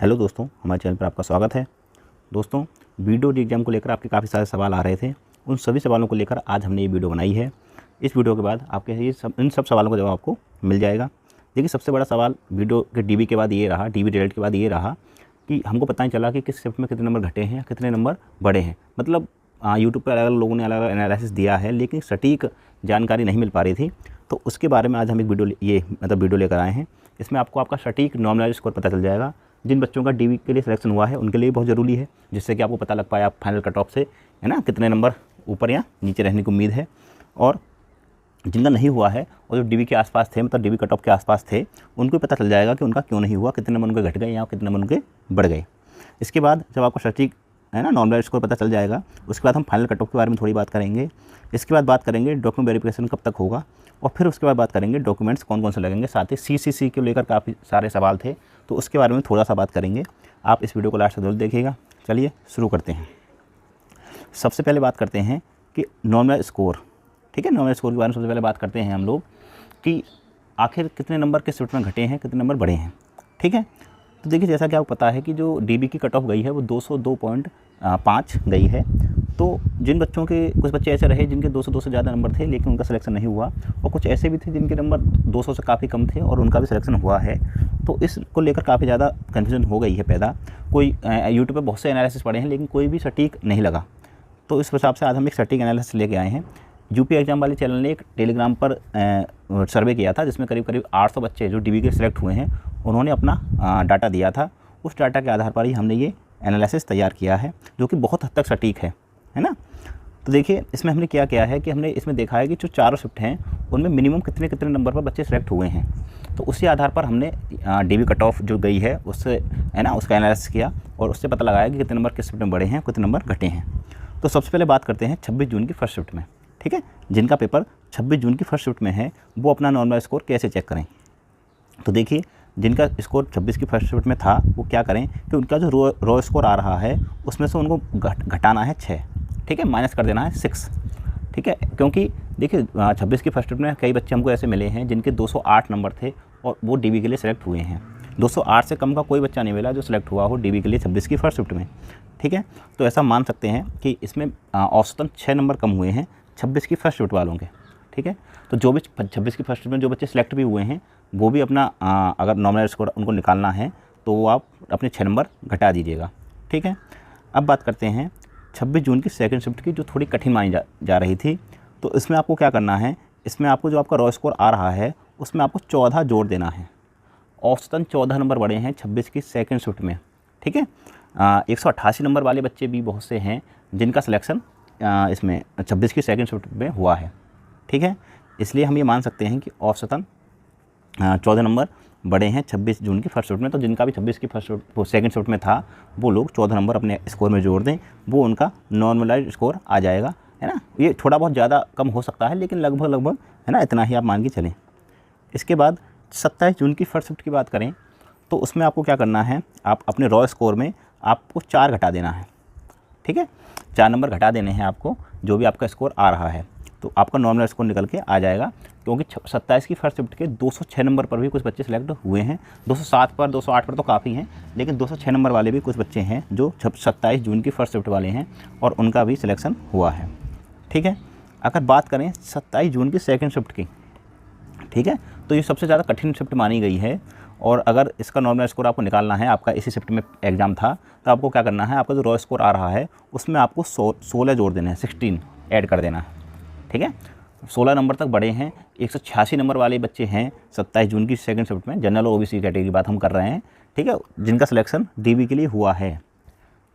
Hello दोस्तों, हमारे channel पर आपका स्वागत है। दोस्तों, वीडियो एग्ज़ाम को लेकर आपके काफ़ी सारे सवाल आ रहे थे। उन सभी सवालों को लेकर आज हमने ये वीडियो बनाई है। इस वीडियो के बाद आपके इन सब सवालों का जवाब आपको मिल जाएगा। देखिए, सबसे बड़ा सवाल वीडियो के डीबी के बाद ये रहा, डीबी रिजल्ट के बाद ये रहा कि हमको पता नहीं चला कि किस शिफ्ट में कितने नंबर घटे हैं या कितने नंबर बढ़े हैं। मतलब यूट्यूब पर अलग अलग लोगों ने अलग अलग एनालिसिस दिया है, लेकिन सटीक जानकारी नहीं मिल पा रही थी। तो उसके बारे में आज हम एक वीडियो लेकर आए हैं। इसमें आपको आपका सटीक नॉर्मलाइज्ड स्कोर पता चल जाएगा। जिन बच्चों का डीबी के लिए सिलेक्शन हुआ है उनके लिए बहुत ज़रूरी है, जिससे कि आपको पता लग पाए आप फाइनल कट ऑफ से है ना कितने नंबर ऊपर या नीचे रहने की उम्मीद है। और जिनका नहीं हुआ है और जो डीबी के आसपास थे, मतलब डीबी कट ऑफ के आसपास थे, उनको पता चल जाएगा कि उनका क्यों नहीं हुआ, कितने नंबर उनके घट गए या कितने नंबर उनके बढ़ गए। इसके बाद जब आपको सटीक है ना नॉर्मलाइज्ड स्कोर पता चल जाएगा, उसके बाद हम फाइनल कट ऑफ के बारे में थोड़ी बात करेंगे। इसके बाद बात करेंगे डॉक्यूमेंट वेरिफिकेशन कब तक होगा, और फिर उसके बाद बात करेंगे डॉक्यूमेंट्स कौन कौन से लगेंगे। साथ ही सीसीसी को लेकर काफ़ी सारे सवाल थे, तो उसके बारे में थोड़ा सा बात करेंगे। आप इस वीडियो को लास्ट तक जरूर देखिएगा। चलिए शुरू करते हैं। सबसे पहले बात करते हैं कि नॉर्मल स्कोर, ठीक है। नॉर्मल स्कोर के बारे में सबसे पहले बात करते हैं हम लोग कि आखिर कितने नंबर किस शिफ्ट में घटे हैं, कितने नंबर बढ़े हैं, ठीक है। तो देखिए, जैसा कि आपको पता है कि जो डीबी की कट ऑफ गई है वो 202.5 गई है। तो जिन बच्चों के, कुछ बच्चे ऐसे रहे जिनके 202 से ज़्यादा नंबर थे लेकिन उनका सिलेक्शन नहीं हुआ, और कुछ ऐसे भी थे जिनके नंबर 200 से काफ़ी कम थे और उनका भी सिलेक्शन हुआ है। तो इसको लेकर काफ़ी ज़्यादा कन्फ्यूजन हो गई है पैदा। कोई यूट्यूब पर बहुत से एनालिसिस पढ़े हैं लेकिन कोई भी सटीक नहीं लगा। तो इस हिसाब से आज हम एक सटीक एनालिसिस लेके आए हैं। यूपी एग्जाम वाले चैनल ने एक टेलीग्राम पर सर्वे किया था, जिसमें करीब 800 बच्चे जो डीबी के सिलेक्ट हुए हैं उन्होंने अपना डाटा दिया था। उस डाटा के आधार पर ही हमने ये एनालिसिस तैयार किया है, जो कि बहुत हद तक सटीक है ना। तो देखिए, इसमें हमने क्या किया है कि हमने इसमें देखा है कि जो चारों शिफ्ट हैं उनमें मिनिमम कितने कितने नंबर पर बच्चे सेलेक्ट हुए हैं। तो उसी आधार पर हमने डीबी कट ऑफ जो गई है उससे है ना उसका एनालिसिस किया और उससे पता लगाया कि कितने नंबर किस शिफ्ट में बढ़े हैं, कितने नंबर घटे हैं। तो सबसे पहले बात करते हैं 26 जून की फर्स्ट शिफ्ट में, ठीक है। जिनका पेपर 26 जून की फर्स्ट शिफ्ट में है वो अपना नॉर्मल स्कोर कैसे चेक करें। तो देखिए, जिनका स्कोर 26 की फर्स्ट शिफ्ट में था वो क्या करें कि उनका जो रो स्कोर आ रहा है उसमें से उनको घटाना है 6, ठीक है, माइनस कर देना है 6, ठीक है। क्योंकि देखिए 26 की फर्स्ट शिफ्ट में कई बच्चे हमको ऐसे मिले हैं जिनके 208 नंबर थे और वो डीबी के लिए सिलेक्ट हुए हैं। 208 से कम का कोई बच्चा नहीं मिला जो सिलेक्ट हुआ हो डीबी के लिए 26 की फर्स्ट शिफ्ट में, ठीक है। तो ऐसा मान सकते हैं कि इसमें औसतन 6 नंबर कम हुए हैं 26 की फर्स्ट शिफ्ट वालों के, ठीक है। तो जो भी 26 की फर्स्ट शिफ्ट में जो बच्चे सिलेक्ट भी हुए हैं वो भी अपना अगर नॉर्मल स्कोर उनको निकालना है तो वो आप अपने 6 नंबर घटा दीजिएगा, ठीक है। अब बात करते हैं 26 जून की सेकंड शिफ्ट की, जो थोड़ी कठिन मानी जा रही थी। तो इसमें आपको क्या करना है, इसमें आपको जो आपका रॉ स्कोर आ रहा है उसमें आपको 14 जोड़ देना है। औसतन 14 नंबर बढ़े हैं 26 की सेकंड शिफ्ट में, ठीक है। 188 नंबर वाले बच्चे भी बहुत से हैं जिनका सिलेक्शन इसमें 26 की सेकंड शिफ्ट में हुआ है, ठीक है। इसलिए हम ये मान सकते हैं कि औसतन 14 नंबर बढ़े हैं 26 जून की फर्स्ट शिफ्ट में। तो जिनका भी 26 की फर्स्ट शिफ्ट वो सेकंड शिफ्ट में था वो लोग 14 नंबर अपने स्कोर में जोड़ दें, वो उनका नॉर्मलाइज्ड स्कोर आ जाएगा, है ना। ये थोड़ा बहुत ज़्यादा कम हो सकता है लेकिन लगभग है ना इतना ही आप मान के चलें। इसके बाद 27 जून की फर्स्ट शिफ्ट की बात करें तो उसमें आपको क्या करना है, आप अपने रॉ स्कोर में आपको 4 घटा देना है, ठीक है। 4 नंबर घटा देने हैं आपको जो भी आपका स्कोर आ रहा है, तो आपका नॉर्मल स्कोर निकल के आ जाएगा। क्योंकि 27 की फर्स्ट शिफ्ट के 206 नंबर पर भी कुछ बच्चे सिलेक्ट हुए हैं, 207 पर 208 पर तो काफ़ी हैं, लेकिन 206 नंबर वाले भी कुछ बच्चे हैं जो 27 जून की फर्स्ट शिफ्ट वाले हैं और उनका भी सिलेक्शन हुआ है, ठीक है। अगर बात करें 27 जून की सेकंड शिफ्ट की, ठीक है, तो ये सबसे ज़्यादा कठिन शिफ्ट मानी गई है। और अगर इसका नॉर्मल स्कोर आपको निकालना है, आपका इसी शिफ्ट में एग्ज़ाम था, तो आपको क्या करना है, आपका जो रॉ स्कोर आ रहा है उसमें आपको 16 जोड़ देना है, 16 ऐड कर देना है, ठीक है। 16 नंबर तक बढ़े हैं। 186 नंबर वाले बच्चे हैं 27 जून की सेकंड शिफ्ट में, जनरल और ओबीसी कैटेगरी की बात हम कर रहे हैं, ठीक है, जिनका सिलेक्शन डीबी के लिए हुआ है।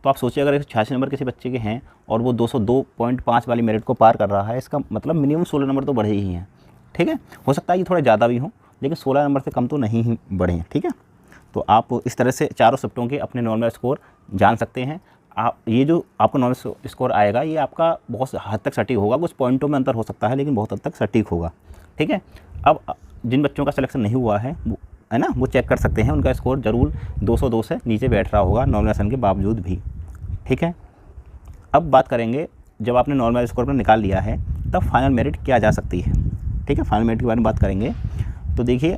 तो आप सोचिए अगर 186 नंबर किसी बच्चे के हैं और वो 202.5 वाली मेरिट को पार कर रहा है, इसका मतलब मिनिमम 16 नंबर तो बढ़े ही हैं, ठीक है। हो सकता है ये थोड़ा ज़्यादा भी हो लेकिन 16 नंबर से कम तो नहीं ही बढ़े हैं, ठीक है। तो आप इस तरह से चारों शिफ्टों के अपने नॉर्मल स्कोर जान सकते हैं। आप ये जो आपका नॉर्मल स्कोर आएगा ये आपका बहुत हद तक सटीक होगा, कुछ पॉइंटों में अंतर हो सकता है लेकिन बहुत हद तक सटीक होगा, ठीक है। अब जिन बच्चों का सिलेक्शन नहीं हुआ है है ना, वो चेक कर सकते हैं, उनका स्कोर ज़रूर 202 से नीचे बैठ रहा होगा नॉर्मलाइजेशन के बावजूद भी, ठीक है। अब बात करेंगे, जब आपने नॉर्मल स्कोर पर निकाल लिया है तब फाइनल मेरिट क्या जा सकती है, ठीक है। फाइनल मेरिट के बारे में बात करेंगे तो देखिए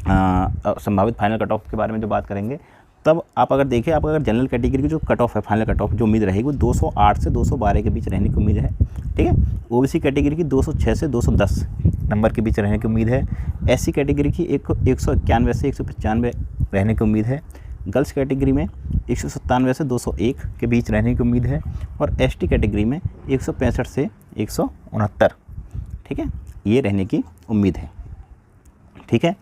संभावित फाइनल कट ऑफ के बारे में जो बात करेंगे तब आप अगर देखें, आप अगर जनरल कैटेगरी की जो कट ऑफ है, फाइनल कट ऑफ जो उम्मीद रहेगी वो 208 से 212 के बीच रहने की उम्मीद है। ठीक है। ओबीसी कैटेगरी की 206 से 210 नंबर के बीच रहने की उम्मीद है। एससी कैटेगरी की 191 से 195 रहने की उम्मीद है। गर्ल्स कैटेगरी में 197 से 201 के बीच रहने की उम्मीद है। और एसटी कैटेगरी में 165 से 169, ठीक है, ये रहने की उम्मीद है। ठीक है।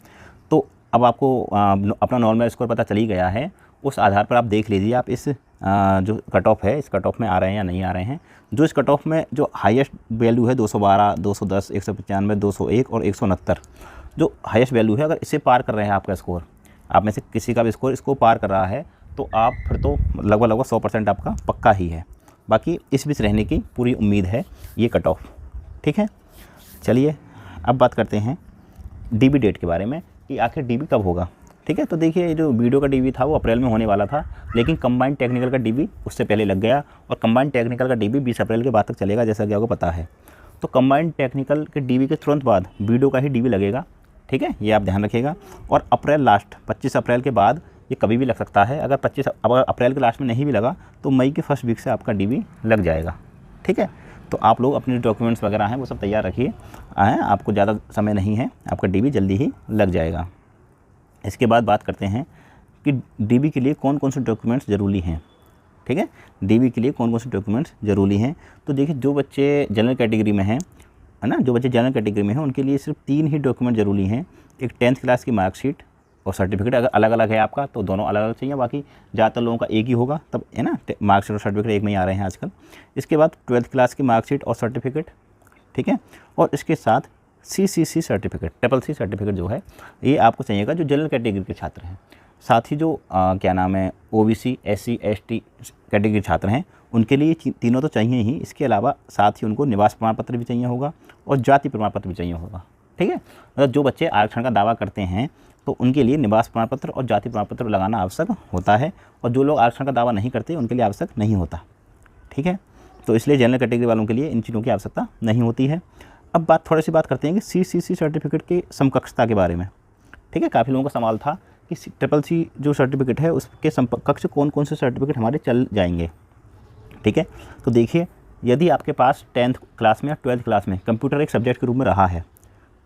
तो अब आपको अपना नॉर्मल स्कोर पता चल ही गया है। उस आधार पर आप देख लीजिए आप इस जो कट ऑफ है, इस कट ऑफ में आ रहे हैं या नहीं आ रहे हैं। जो इस कट ऑफ में जो हाईएस्ट वैल्यू है 212, 210, 195, 201 और 169, जो हाईएस्ट वैल्यू है, अगर इसे पार कर रहे हैं आपका स्कोर, आप में से किसी का भी स्कोर इसको पार कर रहा है, तो आप फिर तो लगभग 100% आपका पक्का ही है। बाकी इस बीच रहने की पूरी उम्मीद है ये कट ऑफ। ठीक है। चलिए अब बात करते हैं डीबी डेट के बारे में कि आखिर डीबी कब होगा। ठीक है। तो देखिए, जो वीडियो का डीबी था वो अप्रैल में होने वाला था, लेकिन कंबाइंड टेक्निकल का डीबी उससे पहले लग गया और कंबाइंड टेक्निकल का डीबी 20 अप्रैल के बाद तक चलेगा, जैसा कि आपको पता है। तो कंबाइंड टेक्निकल के डीबी के तुरंत बाद वीडियो का ही डीबी लगेगा। ठीक है, ये आप ध्यान रखिएगा। और अप्रैल लास्ट 25 अप्रैल के बाद ये कभी भी लग सकता है। अगर अप्रैल के लास्ट में नहीं भी लगा तो मई के फर्स्ट वीक से आपका डीबी लग जाएगा। ठीक है। तो आप लोग अपने डॉक्यूमेंट्स वगैरह हैं वो सब तैयार रखिए, आपको ज़्यादा समय नहीं है, आपका डीबी जल्दी ही लग जाएगा। इसके बाद बात करते हैं कि डीबी के लिए कौन कौन से डॉक्यूमेंट्स ज़रूरी हैं। ठीक है। डीबी के लिए कौन कौन से डॉक्यूमेंट्स ज़रूरी हैं। तो देखिए, जो बच्चे जनरल कैटेगरी में हैं, है ना, जो बच्चे जनरल कैटेगरी में हैं उनके लिए सिर्फ 3 ही डॉक्यूमेंट ज़रूरी हैं। एक 10th क्लास की मार्कशीट और सर्टिफिकेट। अगर अलग अलग है आपका तो दोनों अलग अलग चाहिए, बाकी ज़्यादातर लोगों का एक ही होगा, तब है ना, मार्कशीट और सर्टिफिकेट एक में ही आ रहे हैं आजकल। इसके बाद 12th क्लास की मार्कशीट और सर्टिफिकेट। ठीक है। और इसके साथ CCC सर्टिफिकेट, CCC सर्टिफिकेट जो है ये आपको चाहिएगा जो जनरल कैटेगरी के छात्र हैं। साथ ही जो क्या नाम है OBC, SC, ST कैटेगरी के छात्र हैं उनके लिए तीनों तो चाहिए ही। इसके अलावा साथ ही उनको निवास प्रमाण पत्र भी चाहिए होगा और जाति प्रमाण पत्र भी चाहिए होगा। ठीक है। मतलब जो बच्चे आरक्षण का दावा करते हैं तो उनके लिए निवास प्रमाण पत्र और जाति प्रमाण पत्र लगाना आवश्यक होता है, और जो लोग आरक्षण का दावा नहीं करते उनके लिए आवश्यक नहीं होता। ठीक है। तो इसलिए जनरल कैटेगरी वालों के लिए इन चीज़ों की आवश्यकता नहीं होती है। अब थोड़ी सी बात करते हैं कि CCC सर्टिफिकेट की समकक्षता के बारे में। ठीक है। काफ़ी लोगों का सवाल था कि CCC जो सर्टिफिकेट है उसके समकक्ष कौन कौन से सर्टिफिकेट हमारे चल जाएंगे। ठीक है। तो देखिए, यदि आपके पास 10th क्लास में या 12th क्लास में कंप्यूटर एक सब्जेक्ट के रूप में रहा है,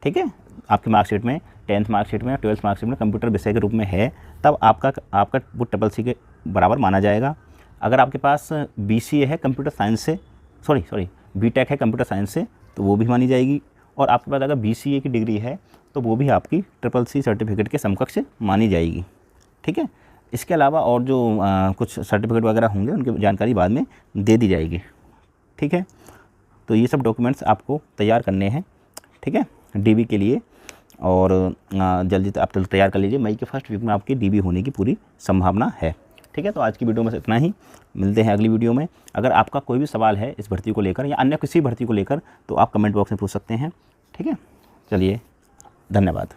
ठीक है, आपकी मार्कशीट में 10th मार्कशीट में या 12th मार्कशीट में कंप्यूटर विषय के रूप में है, तब आपका वो CCC के बराबर माना जाएगा। अगर आपके पास BCA है कंप्यूटर साइंस से, BTech है कंप्यूटर साइंस से, तो वो भी मानी जाएगी। और आपके पास अगर BCA की डिग्री है तो वो भी आपकी CCC सर्टिफिकेट के समकक्ष मानी जाएगी। ठीक है। इसके अलावा और जो कुछ सर्टिफिकेट वगैरह होंगे उनकी जानकारी बाद में दे दी जाएगी। ठीक है। तो ये सब डॉक्यूमेंट्स आपको तैयार करने हैं। ठीक है, डीबी के लिए। और जल्दी आप तैयार कर लीजिए, मई के फर्स्ट वीक में आपकी डीबी होने की पूरी संभावना है। ठीक है। तो आज की वीडियो में इतना ही, मिलते हैं अगली वीडियो में। अगर आपका कोई भी सवाल है इस भर्ती को लेकर या अन्य किसी भर्ती को लेकर तो आप कमेंट बॉक्स में पूछ सकते हैं। ठीक है। चलिए, धन्यवाद।